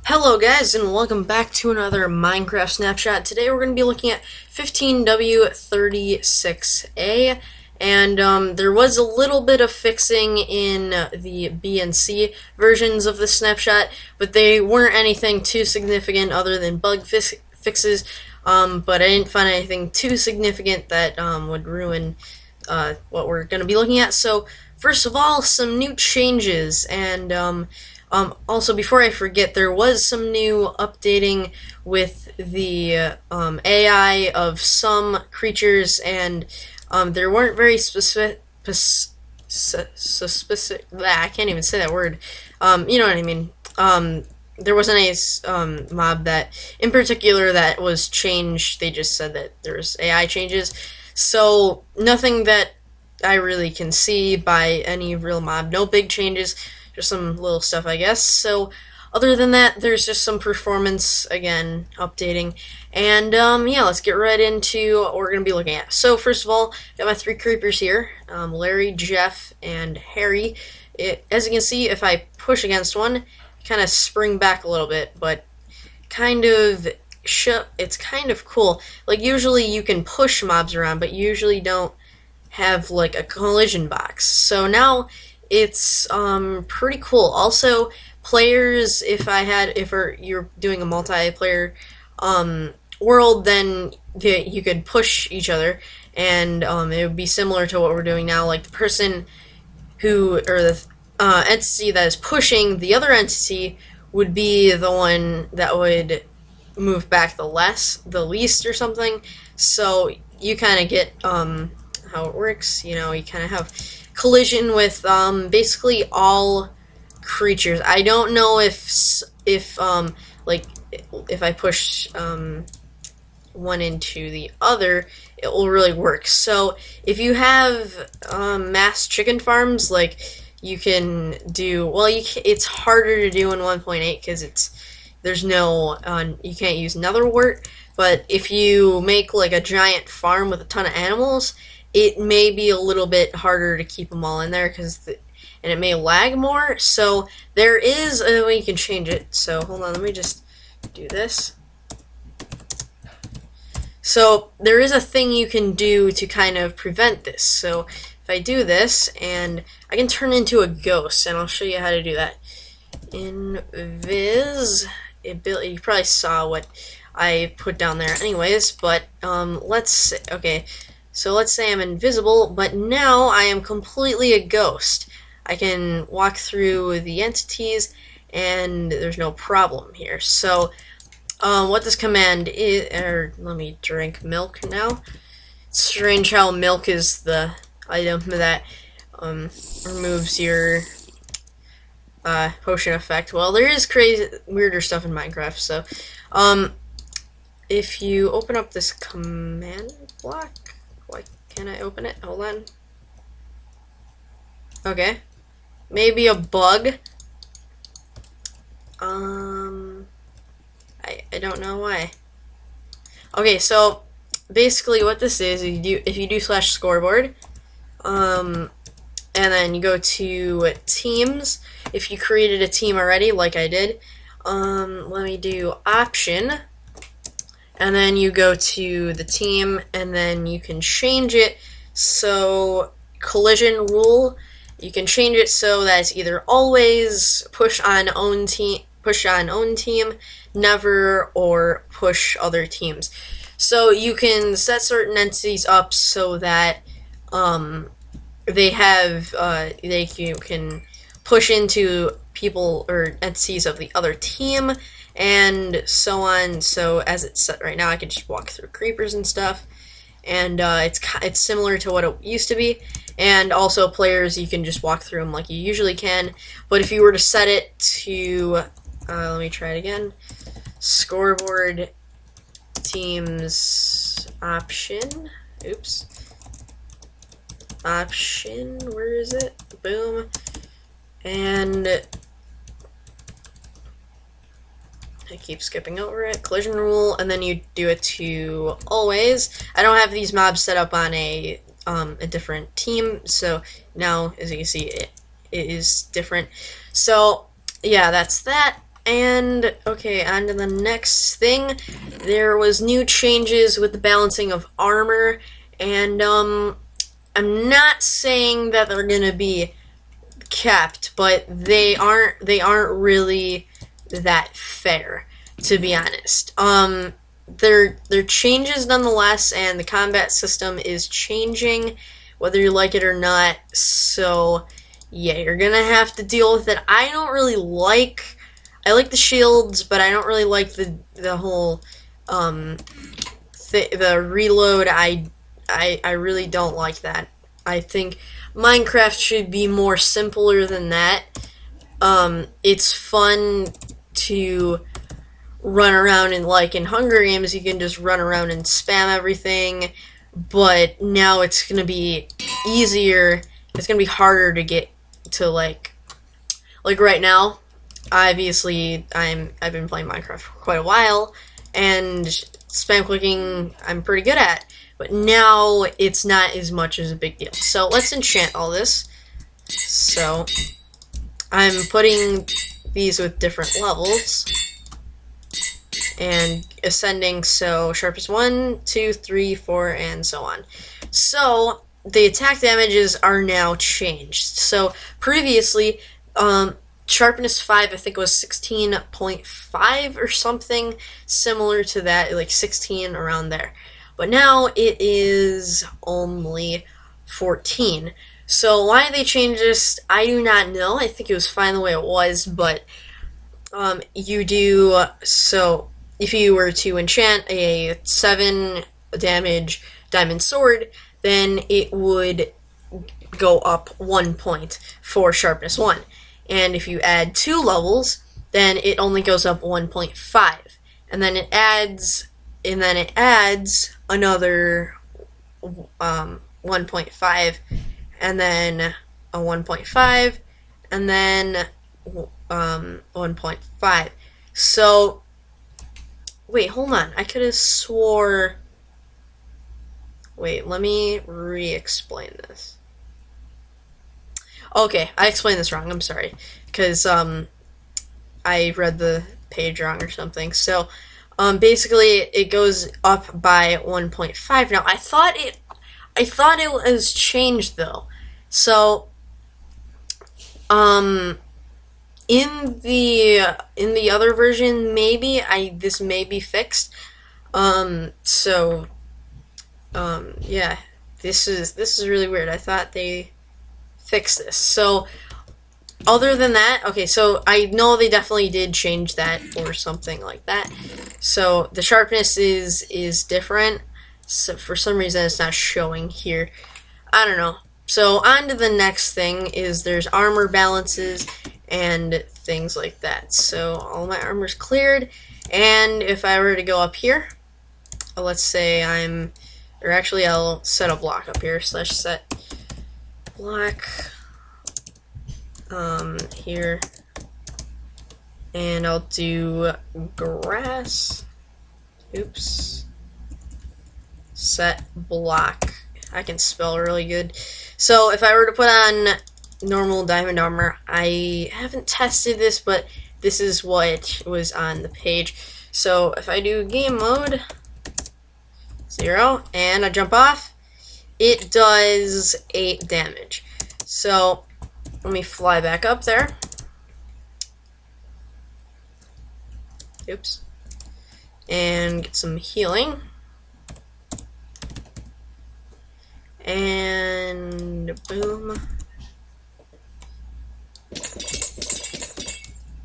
Hello guys, and welcome back to another Minecraft Snapshot. Today we're going to be looking at 15W36A, and there was a little bit of fixing in the B and C versions of the snapshot, but they weren't anything too significant other than bug fixes, but I didn't find anything too significant that would ruin what we're going to be looking at. So first of all, some new changes, and also, before I forget, there was some new updating with the AI of some creatures, and there weren't very specific. I can't even say that word. You know what I mean. There wasn't a mob that, in particular, that was changed. They just said that there was AI changes, so nothing that I really can see by any real mob. No big changes. Just some little stuff, I guess. So, other than that, there's just some performance, again, updating. And, yeah, let's get right into what we're going to be looking at. So, first of all, got my three creepers here. Larry, Jeff, and Harry. As you can see, if I push against one, kind of spring back a little bit, but it's kind of cool. Like, usually you can push mobs around, but you usually don't have, like, a collision box. So now it's pretty cool. Also, players, if you're doing a multiplayer world, then you could push each other, and it would be similar to what we're doing now. Like the person who, or the entity that is pushing the other entity would be the one that would move back the least or something. So you kind of get how it works. You know, you kind of have collision with basically all creatures. I don't know if like if I push one into the other, it will really work. So if you have mass chicken farms, like you can do, well, it's harder to do in 1.8 because there's no you can't use nether wart. But if you make like a giant farm with a ton of animals, it may be a little bit harder to keep them all in there and it may lag more. So there is a way you can change it. So hold on, let me just do this. So there is a thing you can do to kind of prevent this. So if I do this, and I can turn into a ghost, and I'll show you how to do that. In Viz, you probably saw what I put down there anyways, but okay. So let's say I'm invisible, but now I am completely a ghost. I can walk through the entities, and there's no problem here. So what this command is, let me drink milk now. It's strange how milk is the item that removes your potion effect. Well, there is crazy, weirder stuff in Minecraft. So if you open up this command block, why can't I open it? Hold on. Okay. Maybe a bug. I don't know why. Okay, so basically what this is, if you do /scoreboard, and then you go to teams, if you created a team already, like I did, let me do option, and then you go to the team, and then you can change it. So collision rule, you can change it so that it's either always push on own team, never, or push other teams. So you can set certain entities up so that they can push into people or entities of the other team, and so on. So as it's set right now, I can just walk through creepers and stuff, and it's similar to what it used to be. And also players, you can just walk through them like you usually can. But if you were to set it to, let me try it again, scoreboard teams option, oops, option, where is it? Boom, and I keep skipping over it. Collision rule, and then you do it to always. I don't have these mobs set up on a different team, so now, as you can see, it is different. So yeah, that's that. And okay, on to the next thing. There was new changes with the balancing of armor, and I'm not saying that they're gonna be kept, but they aren't really that fair, to be honest. They're changes nonetheless, and the combat system is changing, whether you like it or not. So yeah, you're gonna have to deal with it. I like the shields, but I don't really like the whole the reload. I really don't like that. I think Minecraft should be more simpler than that. It's fun to run around, and like in Hunger Games, you can just run around and spam everything, but now it's gonna be easier. It's gonna be harder to get to like right now. Obviously, I've been playing Minecraft for quite a while, and spam clicking I'm pretty good at, but now it's not as much as a big deal. So let's enchant all this. So I'm putting these with different levels and ascending, so sharpest 1, 2, 3, 4, and so on. So the attack damages are now changed. So previously, sharpness 5, I think it was 16.5 or something similar to that, like 16 around there. But now it is only 14. So why they changed this, I do not know. I think it was fine the way it was, but you do, so if you were to enchant a 7 damage diamond sword, then it would go up 1 point for sharpness 1. And if you add 2 levels, then it only goes up 1.5. And then it adds another 1.5, and then a 1.5, and then 1.5. So wait, hold on. I could have swore. Wait, let me re-explain this. Okay, I explained this wrong. I'm sorry, because I read the page wrong or something. So basically, it goes up by 1.5. Now, I thought it was changed though. So in the other version, maybe this may be fixed. Yeah, this is really weird. I thought they fixed this. So other than that, okay, so I know they definitely did change that or something like that. So the sharpness is different. So for some reason it's not showing here. I don't know. So on to the next thing is there's armor balances and things like that. So all my armor's cleared, and if I were to go up here, let's say I'll set a block up here, /set block here, and I'll do grass, set block. I can spell really good. So if I were to put on normal diamond armor, I haven't tested this, but this is what was on the page. So if I do game mode 0 and I jump off, it does 8 damage. So let me fly back up there. And get some healing. And boom.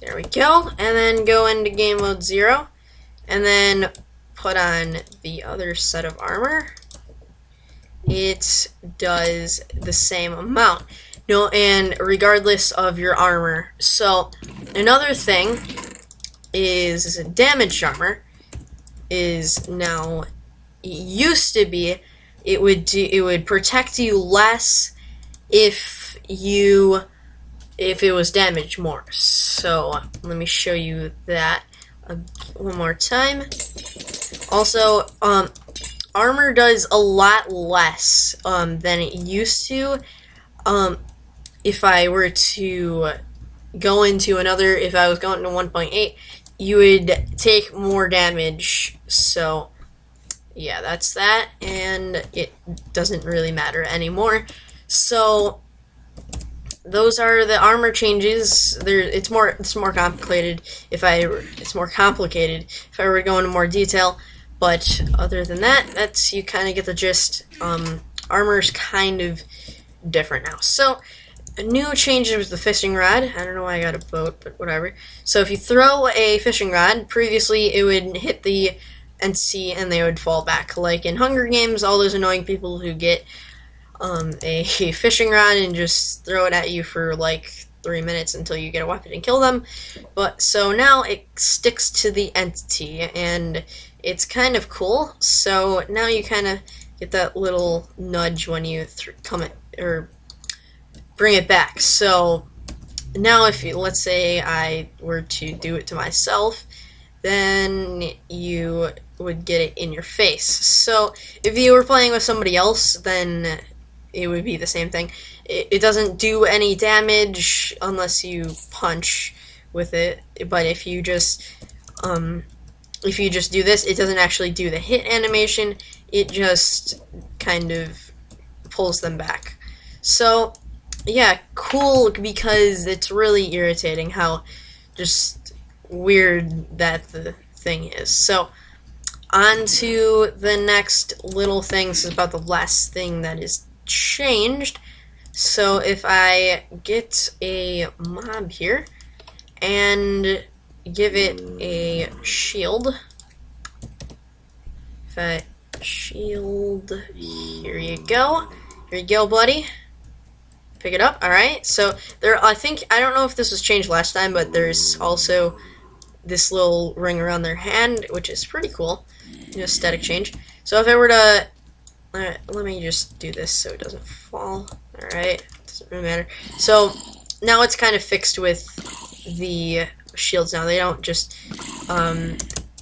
There we go. And then go into game mode 0. And then put on the other set of armor. It does the same amount. No, and regardless of your armor. So another thing is damaged armor is now, it used to be it would protect you less if it was damaged more. So let me show you that one more time. Also, armor does a lot less than it used to. If I were to go into another, if I was going to 1.8, you would take more damage. So yeah, that's that, and it doesn't really matter anymore. So those are the armor changes. It's more complicated it's more complicated if I were to go into more detail. But other than that, you kind of get the gist. Armor's kind of different now. So a new change was the fishing rod. I don't know why I got a boat, but whatever. So if you throw a fishing rod, previously it would hit the entity and they would fall back. Like in Hunger Games, all those annoying people who get a fishing rod and just throw it at you for like 3 minutes until you get a weapon and kill them. But so now it sticks to the entity, and it's kind of cool. So now you kind of get that little nudge when you or bring it back. So now if you, let's say I were to do it to myself, then you would get it in your face. So if you were playing with somebody else, then it would be the same thing. It doesn't do any damage unless you punch with it, but if you just do this, it doesn't actually do the hit animation. It just kind of pulls them back. So yeah, cool, because it's really irritating how just weird that the thing is. So on to the next little thing. This is about the last thing that is changed. So if I get a mob here and give it a shield, if I shield, here you go, buddy. Pick it up. Alright, so there, I don't know if this was changed last time, but there's also this little ring around their hand, which is pretty cool. Static change. So if I were to, let me just do this so it doesn't fall. Alright, doesn't really matter. So now it's kind of fixed with the shields now. They don't just,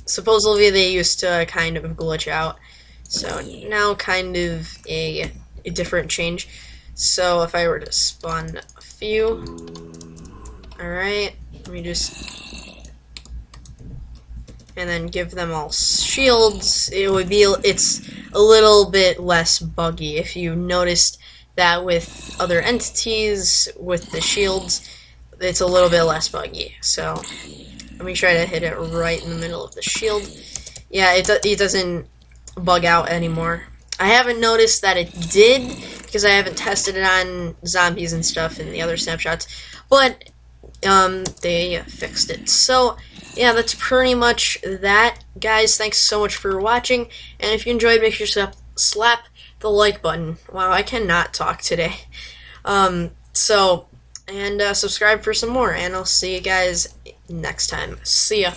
supposedly they used to kind of glitch out. So now kind of a different change. So if I were to spawn a few, alright, let me just, and then give them all shields, it's a little bit less buggy. If you noticed that with other entities, with the shields, it's a little bit less buggy. So let me try to hit it right in the middle of the shield. Yeah, it doesn't bug out anymore. I haven't noticed that it did, because I haven't tested it on zombies and stuff in the other snapshots, but they fixed it. So yeah, that's pretty much that, guys. Thanks so much for watching, and if you enjoyed, make sure to slap the like button. Wow, I cannot talk today. Subscribe for some more, and I'll see you guys next time. See ya.